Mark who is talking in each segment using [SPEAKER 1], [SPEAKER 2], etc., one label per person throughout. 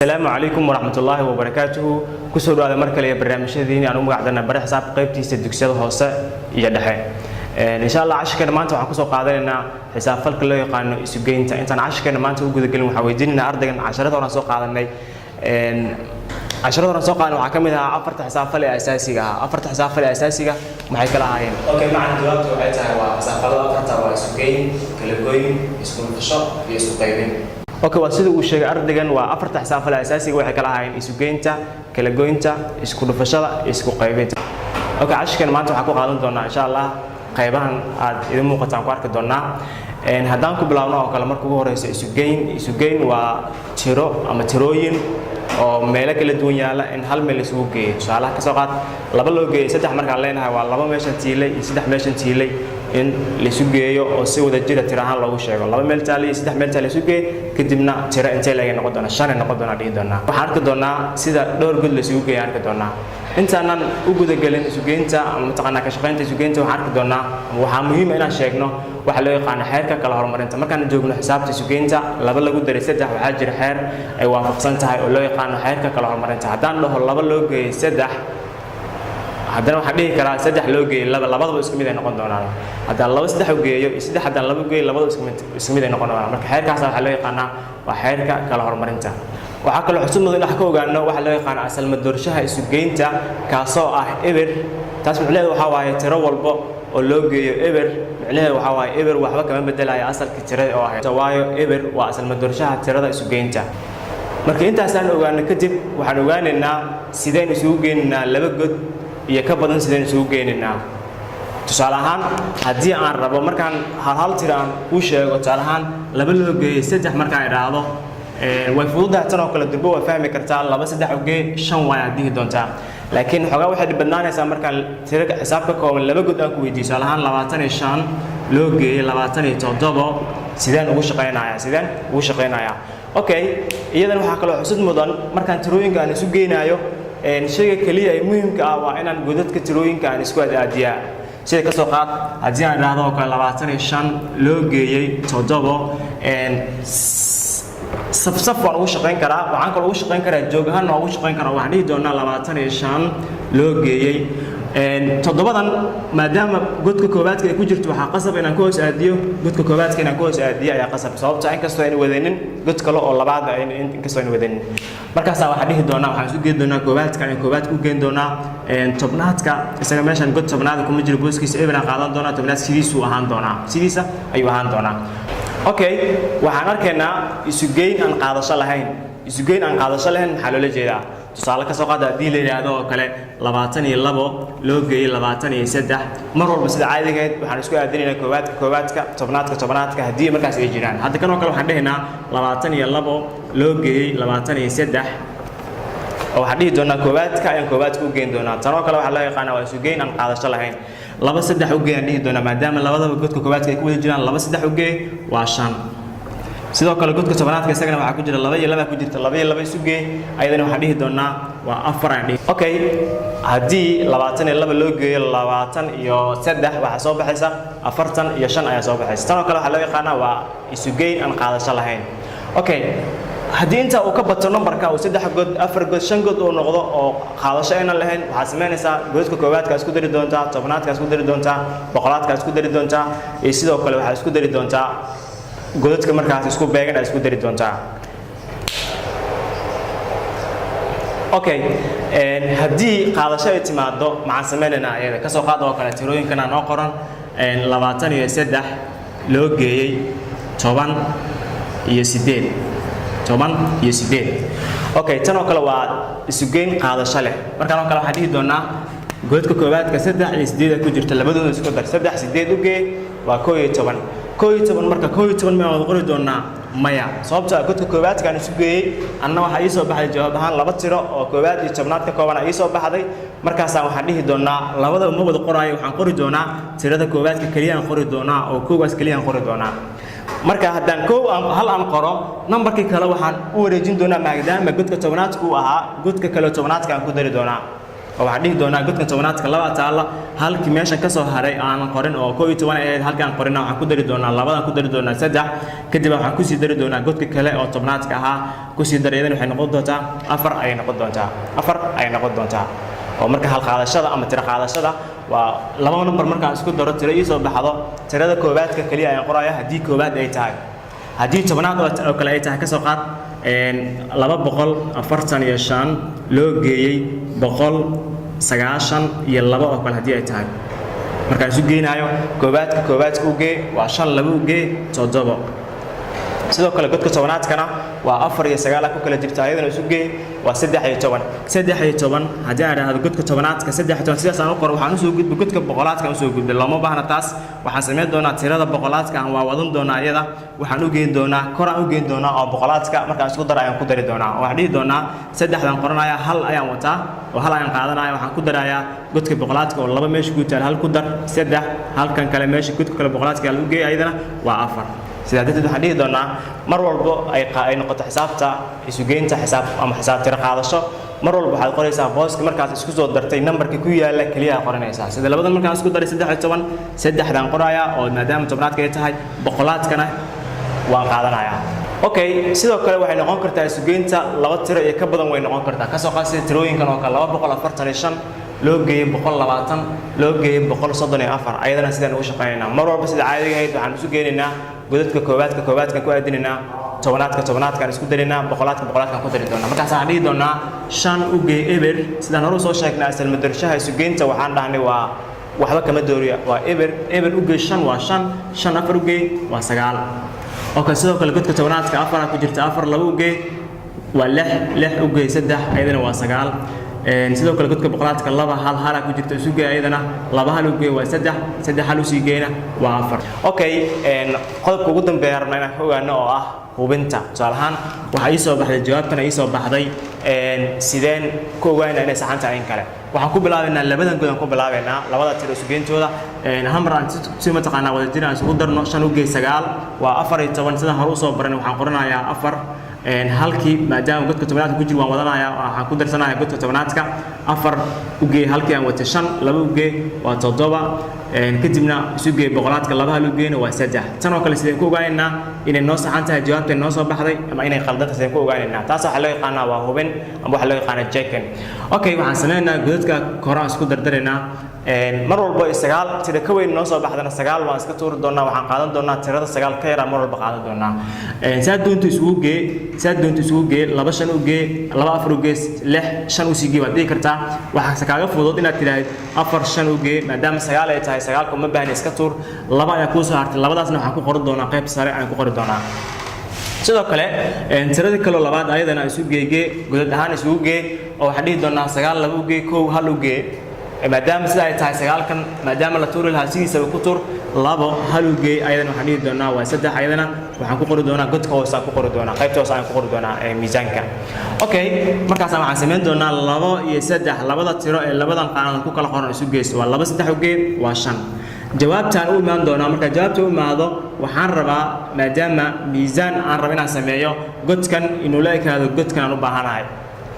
[SPEAKER 1] السلام عليكم ورحمة الله وبركاته. كسر هذا مركل يا برنامج ذيني أنا مقعدنا برا حساب قيبتي سدكسيد هوسة يدحين. إن شاء الله عشان كنا ما أنت وحكوا قاعدين حساب فلك الله يقانو يسوقين أنت عشان كنا ما أنت وجود كلمة محاولين إن أرضنا عشرة ورا سوق قاعدين عشرة ورا سوق قاعدين وحكمها أفرت حساب فلك أساسي أفرت حساب فلك أساسي ما هي كلها هين. أوكي معنا جواب وعيتها هو حساب فلك أفرت ويسوقين كلجوين يسكون في الشط يسوقين. اوكي واسيده uu sheegay ardaygan waa afarta xisaabta asaasiga waxay kala ahaayeen isu geynta kala goynta isku dhufashada isku qaybinta okay cashkan maanta waxa ku qaadan doonaa insha Allah qaybahan aad idin muuqataan ku arki doonaa haddaan ku bilaabno oo kale markii ugu horeysa isu geyn waa tiro ama tirooyin oo meel kala duwan yaala in hal meel isugu geeyo tusaale ka soo qaad laba loo geeyo saddex marka leenahay waa laba meesha tiilay iyo saddex meesha tiilay in la isu geeyo oo si wada jira tiro ahaan loogu sheego laba meel taali saddex meel taali isu geey kadibna tiro intee laga noqon doona shan noqon doona dhigi doona waxaan arki doonaa sida dhowr god la isugu geeyo arki doonaa intaanan u guda galin isu geynta ama taqana ka shaqeynta isu geynta waxaan arki doonaa waxa muhiim ah inaan sheegno waxa loo yaqaan xeerka kala horumarinta markaan joogno xisaabta isu geynta laba lagu daray saddex waxa jira xeer ay waafaqsan tahay oo loo yaqaan xeerka kala horumarinta haddaan dhaho laba loo geeyo saddex haddana waxa dhihi karaa saddex loo geeyo labadaba isku mid ay noqon doonaan haddaan laba saddex u geeyo saddex haddaan laba geeyo labadaba isku mid ay noqon doonaan marka xeerkaas waxa loo yaqaanaa waa xeerka kala horumarinta waxa kale xusuus mudan wax ka ogaano waxa loo yaqaan asal madoorshaha isu geynta kaasoo ah eber taas macnaheedu waxa waaye tiro walba oo loo geeyo eber macnaheedu waxa waaye eber waxba kama bedelayo asalka tirada oo ah waayo eber waa asal madoorshaha tirada isu geynta marka intaas aan ogaano kadib waxaan ogaanaynaa sideen isugu geynaynaa laba god iyo ka badan sideen isugu geynaynaa tusaale ahaan haddii aan rabo markaan hal tiro aan u sheego tusaale ahaan laba loo geeyo saddex markaan idhaahdo way fududahay tan oo kale durba waa fahmi kartaa laba saddex u geey shan waa aad dhihi doontaa laakiin xogaa waxay badnaanaysaa markaan tiro xisaab ka kooban laba god aan ku weydiiso tusaale ahaan 25 loo geeyo 27 sideen ugu shaqeynayaa okay iyadan waxa kale xusud mudan markaan tirooyinka aan isu geynayo shayga kaliya ee muhiimka ah waa inaan godadka tirooyinka aan isku aadiyaa sida ka soo qaad haddii aan idhaahdo oo kale 25 loo geeyay 7 saf waan ugu shaqeyn karaa waxaan kaloo ugu shaqeyn karaa joog ahaan ugu shaqeyn karaa waxaan dhihi doonaa 25 loo geeyay toddobadan maadaama godka koobaadka ay ku jirto waxa qasab inaan ku hoos aadiyo godka koobaadka inaan ku hoos aadiyo ayaa qasab sababtoo in kastoo aan wadanin god kale oo labaad ay in kastoo aan wadanin markaas waxa dhihi doonaa waxaan isu geey doonaa koobaadka aan koobaadka u geyn doonaa tobnaadka isaga meeshan god tobnaad kuma jiro booskiisa eber aan qaadan doonaa tobnaad sidiisu ahaan doonaa sidiisa ayuu ahaan doonaa okay waxaan arkaynaa isu geyn aan qaadasho lahayn maxaa loola jeedaa tusaale ka soo qaada haddii la yidhaahdo oo kale 22 loo geeyay 23 mar walba sida caadiga ah waxaan isku aadinaynaa koobaadka tobnaadka haddii markaas ay jiraan hadda kan oo kale waxaan dhahaynaa 22 loo geeyay 23 oo waxaan dhihi doonaa koobaadka ayaan koobaadka u geyn doonaa tan oo kale waxaa loo yaqaanaa waa isu geyn aan qaadasho lahayn laba saddex u geey aan dhihi doonaa maadaama labadaba godka koobaadka ay ku wada jiraan laba saddex u geey waa 5 sidoo kale godka tobnaadka isagana waxa ku jira 2 iyo 2 ku jirta 2 iyo 2 isu geey ayadana waxaan dhihi doonaa waa 4 aan dhihi okay haddii 22 loo geeyo 20 iyo 3 waxa soo baxaysa 40 iyo 5 ayaa soo baxaysa tan oo kale waxa loo yaqaanaa waa isu geyn aan qaadasho lahayn okay haddii inta uu ka bato numberka uu 3 god 4 god 5 god oo noqdo oo qaadasho aynan lahayn waxa sameynaysaa godka koobaadka isku dari doontaa tobnaadka isku dari doontaa boqolaadka isku dari doontaa iyo sidoo kale waxa isku dari doontaa godadka markaas isku beegan isku dari doontaa okay haddii qaadasho ay timaado maxaan sameynaa ayada ka soo qaad oo kale tirooyinkan aan qoran 23 loo geeyay 10 iyo 8 okay tan oo kale waa isu geyn qaadasho leh markaan oo kale waxaan dhihi doonaa godka koobaadka 3 iyo 8 ku jirta labadooda isku dar 3 8 u geey waa 11 marka 11 ma wada qori doonaa maya sababta godka koobaadka aan isu geeyay anna waxa ii soo baxay jawaab ahaan laba tiro oo koobaad iyo tobnaad ka kooban ay soo baxday markaas waxaan dhihi doonaa labada ma wada qoraayo waxaan qori doonaa tirada koobaadka kaliya aan qori doonaa oo koobaas kaliya aan qori doonaa marka haddaan hal aan qoro numberkii kale waxaan u wareejin doonaa maadaama godka tobnaadku ahaa godka kale tobnaadka aan ku dari doonaa waxaan dhihi doonaa godka tobanaadka laba taala halkii meeshan ka soo haray aan qorin oo 12 ahayd halkaan qorina waxaan ku dari doonaa labadan ku dari doonaa 3 kadib waxaan ku sii dari doonaa godka kale oo tobanaadka ahaa ku sii dareedan waxay noqon doontaa 4 ay noqon doontaa 4 ay noqon doontaa oo marka hal qaadashada ama tiro qaadashada waa laba number marka isku daro tiro ii soo baxdo tirada koobaadka kaliya ayaan qorayaa haddii koobaad ay tahay haddii tobanaad oo kale ay tahay ka soo qaad 245 loo geeyay 192 oo kale haddii ay tahay marka isu geenayo koobaadka u gee waa 5 lagu gee 7 sidoo kale godka tobanaadkana waa 4 iyo 9 ku kala jirta ayadana isu gee waa 13 haddii aan raahdo godka tobanaadka 13 sidaas aan u qoro waxaan u soo gudbo godka boqolaadka u soo gudbo lama baahna taas waxaan sameyn doonaa tirada boqolaadka aan waa wadan doonaa iyada waxaan u geyn doonaa kor aan u geyn doonaa oo boqolaadka marka isku dar ayaan ku dari doonaa waxaan dhihi doonaa 3 aan qoranaya hal ayaan wataa oo hal ayaan qaadanaya waxaan ku darayaa godka boqolaadka oo laba meesha ku taal hal ku dar 3 halkan kale meesha godka kale boqolaadka lagu geey ayadana waa 4 sidaa darteed waxaan dhihi doonaa mar walba ay noqoto xisaabta isu geynta xisaab ama xisaab tiro qaadasho mar walba waxaad qoraysaa booska markaas isku soo dartay numberka ku yaala kaliya qoranaysaa sida labadan markaan isku daray 13 saddexdan qoraya oo maadaama tobnaadka ay tahay boqolaadkana waan qaadanayaa okay sidoo kale waxay noqon kartaa isu geynta laba tiro iyo ka badan way noqon kartaa ka soo qaadaysa tirooyinkan oo kale 245 loo geeyay 120 loo geeyay 134 ayadana sidaan ugu shaqeynaa mar walba sida caadiga ahayd waxaan isu geenaynaa godadka koobaadka ku aadinaynaa tobanaadka isku darinaa boqolaadka ku dari doonaa markaas aan dhihi doonaa 5 u geey eber sidaan hore soo sheegnay asal madarshaha isu geynta waxaan dhahnay waa waxba kama dooriya waa eber u geey 5 waa 5 4 u geey waa 9 okay sidoo kale godka tobanaadka 4 ku jirta 4 laba u geey waa 6 u geey 3 ayadana waa 9 sidoo kale godka boqolaadka laba hal ku jirta isu geey ayadana laba hal u geey waa 3 hal u sii geeyna waa 4 okay qodobka ugu dambeeya rabnaa inaan ogaano oo ah hubinta tusaalahaan waxa ii soo baxday jawaabtana ii soo baxday sideen ku ogaanaa inay saxan tahay in kale waxaan ku bilaabaynaa labadan god aan ku bilaabaynaa labada tiro isu geentooda hamran si ma taqaanaa wada jiraan isugu darno 5 u geey 9 waa 14 sidaan hore u soo baran waxaan qoranayaa 4 halkii maadaama godka tobanaadka ku jiro waan wadanayaa waxaan ku darsanayaa godka tobanaadka 4 u geey halkii aan watay 5 laba u geey waa 7 kadibna isu geey boqolaadka laba hal u geeyna waa 3 tan oo kale sideen ku ogaanaynaa inay noo saxan tahay jawaabta noo soo baxday ama inay qaldan tahay sideen ku ogaanaynaa taas waxa loo yaqaanaa waa hubin ama waxa loo yaqaanaa checking okay waxaan sameeynaa godadka koraan isku dardaraynaa mar walba 9 tiro ka weyn noo soo baxdana 9 waan iska tuuri doonaa waxaan qaadan doonaa tirada 9 ka yar mar walba qaadan doonaa saad doonto isugu geey 2 5 u geey 2 4 u geey 6 5 u sii geey waad dhigi kartaa waxa kaaga fudud inaad tiraahdo 4 5 u geey maadaama 9 ay tahay 9 kuma baahna iska tuur laba ayaa ku soo hartay labadaasna waxaan ku qoran doonaa qayb sare aan ku qori doonaa sidoo kale tirada kale labaad ayadana isu geeyay godad ahaan isugu geey oo waxaan dhihi doonaa 9 laba u geey 1 hal u geey maadaama sida ay tahay 9 kan maadaama la tuuri lahaa sidiisa ku tuur labo hal u geey ayadana waxaan dhihi doonaa waa 3 ayadana waxaan ku qori doonaa godka hoose aan ku qori doonaa qaybta hoose aan ku qori doonaa miisaanka okay markaas waxaan sameyn doonaa 2 iyo 3 labada tiro ee labadan qaanad ku kala qoran isu geeyso waa 2 3 u geey waa 5 jawaabtaan u imaan doonaa marka jawaabta u imaado waxaan rabaa maadaama miisaan aan rabo inaan sameeyo godkan inuu la ekaado godkan aan u baahanahay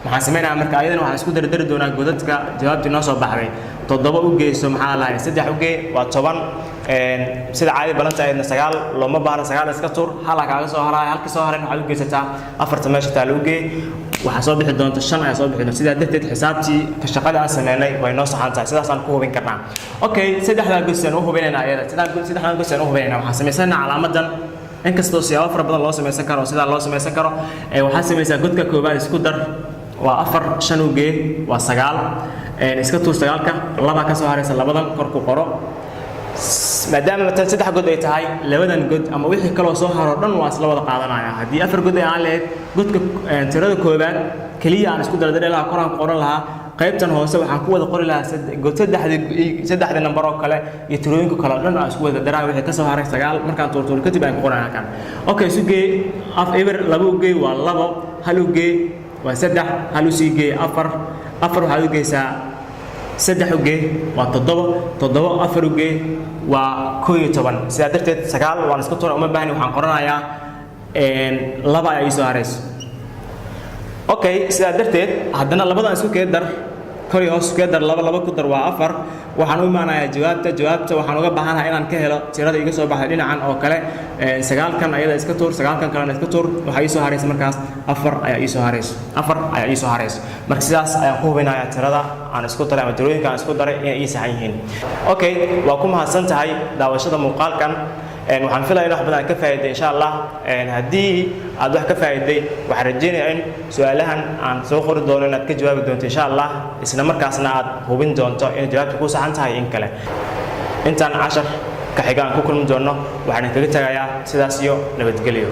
[SPEAKER 1] waxaan sameynaa marka ayadana waxaan isku dardari doonaa godadka jawaabtii noo soo baxday 7 u geeyso maxaa lahayn 3 u geey waa 10 sida caadi balanta ayadna 9 looma baahna 9 iska tuur hal kaaga soo haray halkii soo haray waxaad u geysataa 4 meesha taal u geey waxa soo bixi doonta 5 ayaa soo bixi doonta sida darteed xisaabtii ka shaqada aan sameynay way noo saxan tahay sidaas aan ku hubin karnaa okay saddexda go'san u hubinayna ayada saddexda go'san u hubinayna waxaan sameysana calaamadan inkastoo siyaabo fara badan loo sameysan karo sida loo sameysan karo waxaan sameysaa godka koobaad isku dar waa 4 5 u geey waa 9 iska tuur 9ka laba ka soo haraysa labadan kor ku qoro maadaama matan 3 god ay tahay labadan god ama wixii kale oo soo haro dhan waa isla wada qaadanaya hadii 4 god ay aan leeyahay godka tirada koobaad kaliya aan isku dardari lahaa koraan ku qoran lahaa qaybtan hoose waxaan ku wada qori lahaa god saddexda number oo kale iyo tirooyinka kale dhan aan isku wada daraa wixii ka soo haray 9 markaan tuurtuur kadib aan ku qoranaa kan okay isu geey eber laba u geey waa 2 hal u geey waa 3 hal u sii geey 4 waxaad u geysaa 3 u geey waa 7 4 u geey waa 11 sidaa darteed 9 waan isku tuura uma baahni waxaan qoranayaa 2 ay soo harayso okay sidaa darteed haddana labadan isku kee dar كوري هوس كدر لبا كدر وافر waxaan u imaanayaa jawaabta waxaan uga baahanahay inaan ka helo tirada iga soo baxday dhinacan oo kale sagaalkan ayada iska tuur sagaalkan kalena iska tuur waxa ii soo haraysa markaas 4 ayaa ii soo haraysa marka sidaas ayaan ku hubinayaa tirada aan isku daray ama tirooyinka aan isku daray inay ii saxan yihiin okay waa ku mahadsan tahay daawashada muuqaalkan waxaan filayaa wax badan ka faa'iiday insha Allah hadii aad wax ka faa'iiday waxaan rajaynayaa in su'aalahan aan soo qori doono inaad ka jawaabi doonto insha Allah isla markaasna aad hubin doonto in jawaabtu ku saxan tahay in kale intaan 10 ka xigaan ku kulmi doono waxaan kaga tagayaa sidaas iyo nabadgelyo